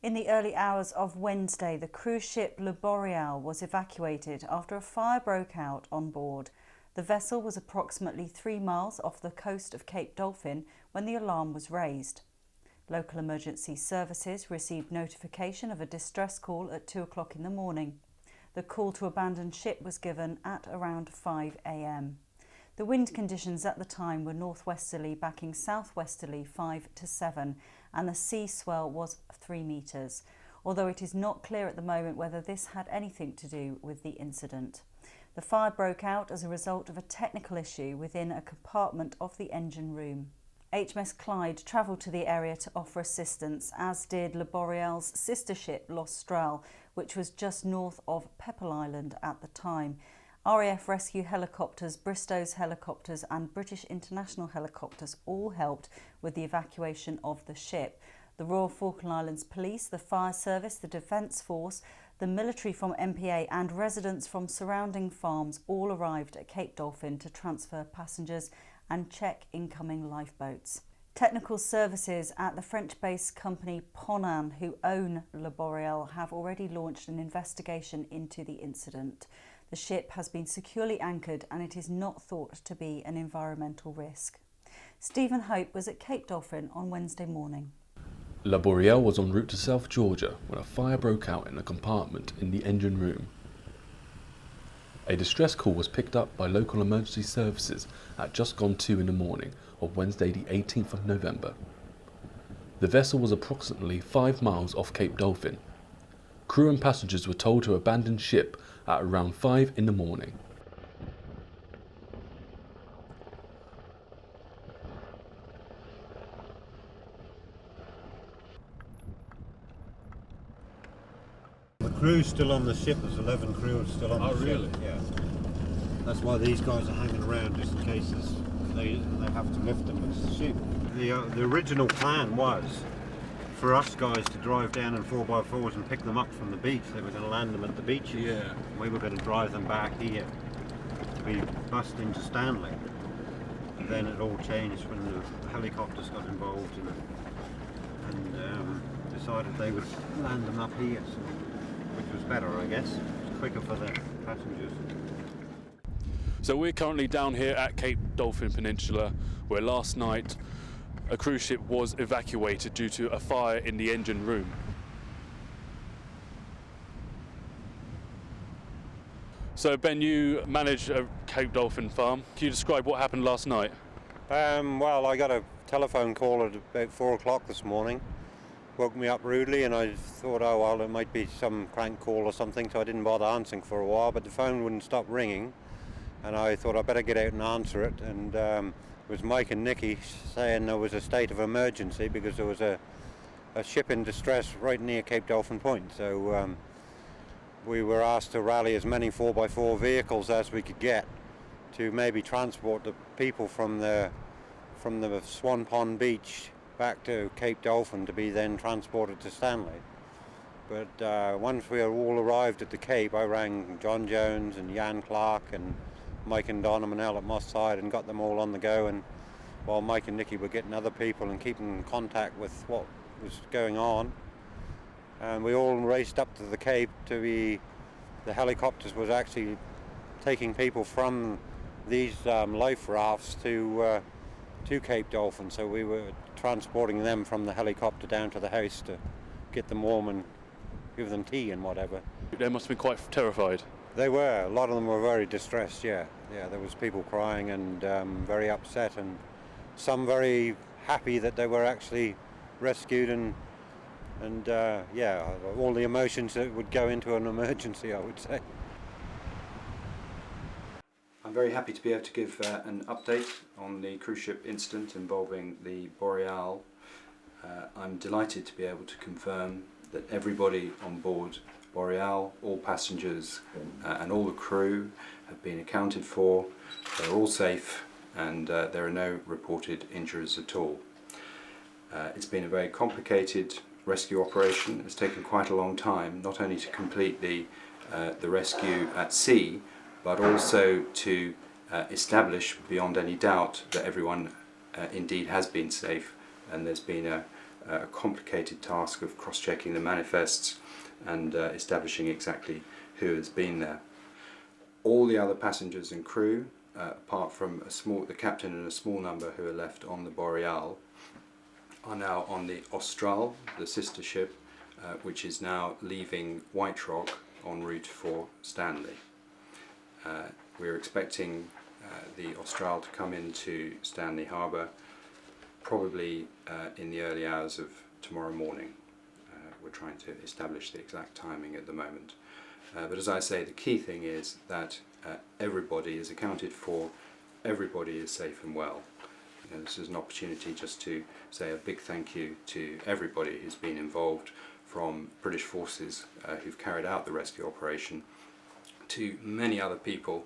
In the early hours of Wednesday, the cruise ship Boreal was evacuated after a fire broke out on board. The vessel was approximately 3 miles off the coast of Cape Dolphin when the alarm was raised. Local emergency services received notification of a distress call at 2 o'clock in the morning. The call to abandon ship was given at around 5 a.m. The wind conditions at the time were northwesterly backing southwesterly 5 to 7 and the sea swell was 3 metres, although it is not clear at the moment whether this had anything to do with the incident. The fire broke out as a result of a technical issue within a compartment of the engine room. HMS Clyde travelled to the area to offer assistance, as did Boreal's sister ship l'Austral, which was just north of Pepple Island at the time. RAF rescue helicopters, Bristow's helicopters and British International helicopters all helped with the evacuation of the ship. The Royal Falkland Islands Police, the Fire Service, the Defence Force, the military from MPA and residents from surrounding farms all arrived at Cape Dolphin to transfer passengers and check incoming lifeboats. Technical services at the French-based company Ponant, who own Boreal, have already launched an investigation into the incident. The ship has been securely anchored and it is not thought to be an environmental risk. Stephen Hope was at Cape Dolphin on Wednesday morning. Boreal was en route to South Georgia when a fire broke out in a compartment in the engine room. A distress call was picked up by local emergency services at just gone 2 in the morning of Wednesday the 18th of November. The vessel was approximately 5 miles off Cape Dolphin. Crew and passengers were told to abandon ship at around 5 in the morning. The crew's still on the ship. There's 11 crew still on the ship. Really? Yeah. That's why these guys are hanging around, just in case they have to lift them as the ship. The original plan was for us guys to drive down in 4x4s and pick them up from the beach. They were going to land them at the beach. Yeah. We were going to drive them back here to be bussed into Stanley. And then it all changed when the helicopters got involved and decided they would land them up here, so, which was better, I guess. It was quicker for the passengers. So we're currently down here at Cape Dolphin Peninsula, where last night a cruise ship was evacuated due to a fire in the engine room. So Ben, you manage a Cape Dolphin farm. Can you describe what happened last night? Well, I got a telephone call at about 4 o'clock this morning. Woke me up rudely, and I thought, oh well, it might be some crank call or something, so I didn't bother answering for a while, but the phone wouldn't stop ringing, and I thought I'd better get out and answer it, and it was Mike and Nicky saying there was a state of emergency because there was a ship in distress right near Cape Dolphin Point, so we were asked to rally as many 4x4 vehicles as we could get to maybe transport the people from the Swan Pond beach back to Cape Dolphin to be then transported to Stanley. But once we all arrived at the Cape, I rang John Jones and Jan Clark and Mike and Don and Manel at Moss Side and got them all on the go, and while Mike and Nicky were getting other people and keeping in contact with what was going on, and we all raced up to the Cape to be, the helicopters was actually taking people from these life rafts to Cape Dolphin, so we were transporting them from the helicopter down to the house to get them warm and give them tea and whatever. They must have been quite terrified. They were. A lot of them were very distressed, yeah. Yeah, there was people crying and very upset, and some very happy that they were actually rescued, and yeah, all the emotions that would go into an emergency, I would say. I'm very happy to be able to give an update on the cruise ship incident involving the Boreal. I'm delighted to be able to confirm that everybody on board Boreal, all passengers and all the crew have been accounted for. They're all safe, and there are no reported injuries at all. It's been a very complicated rescue operation. It's taken quite a long time, not only to complete the rescue at sea, but also to establish beyond any doubt that everyone indeed has been safe, and there's been a a complicated task of cross-checking the manifests and establishing exactly who has been there. All the other passengers and crew, apart from the captain and a small number who are left on the Boreal, are now on the Austral, the sister ship, which is now leaving White Rock en route for Stanley. We're expecting the Austral to come into Stanley Harbour probably in the early hours of tomorrow morning. We're trying to establish the exact timing at the moment. But as I say, the key thing is that everybody is accounted for, everybody is safe and well. You know, this is an opportunity just to say a big thank you to everybody who's been involved, from British forces who've carried out the rescue operation to many other people,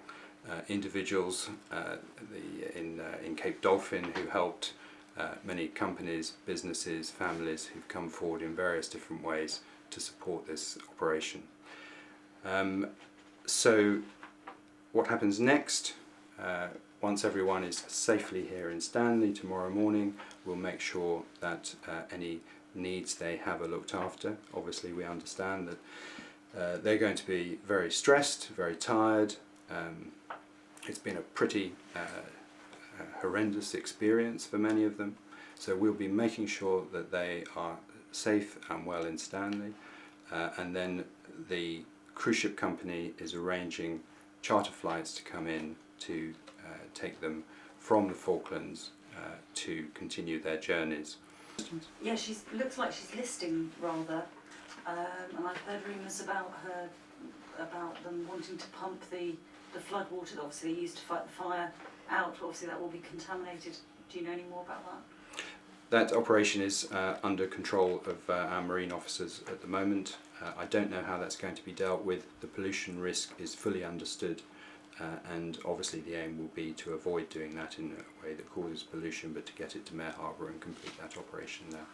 individuals in Cape Dolphin who helped, many companies, businesses, families who've come forward in various different ways to support this operation. So what happens next? Once everyone is safely here in Stanley tomorrow morning, we'll make sure that any needs they have are looked after. Obviously we understand that they're going to be very stressed, very tired. It's been a pretty horrendous experience for many of them, so we'll be making sure that they are safe and well in Stanley, and then the cruise ship company is arranging charter flights to come in to take them from the Falklands to continue their journeys. Yeah, she looks like she's listing rather, and I've heard rumours about them wanting to pump the floodwater that obviously they used to fight the fire out. Obviously that will be contaminated. Do you know any more about that? That operation is under control of our marine officers at the moment. I don't know how that's going to be dealt with. The pollution risk is fully understood, and obviously the aim will be to avoid doing that in a way that causes pollution, but to get it to Mare Harbour and complete that operation there.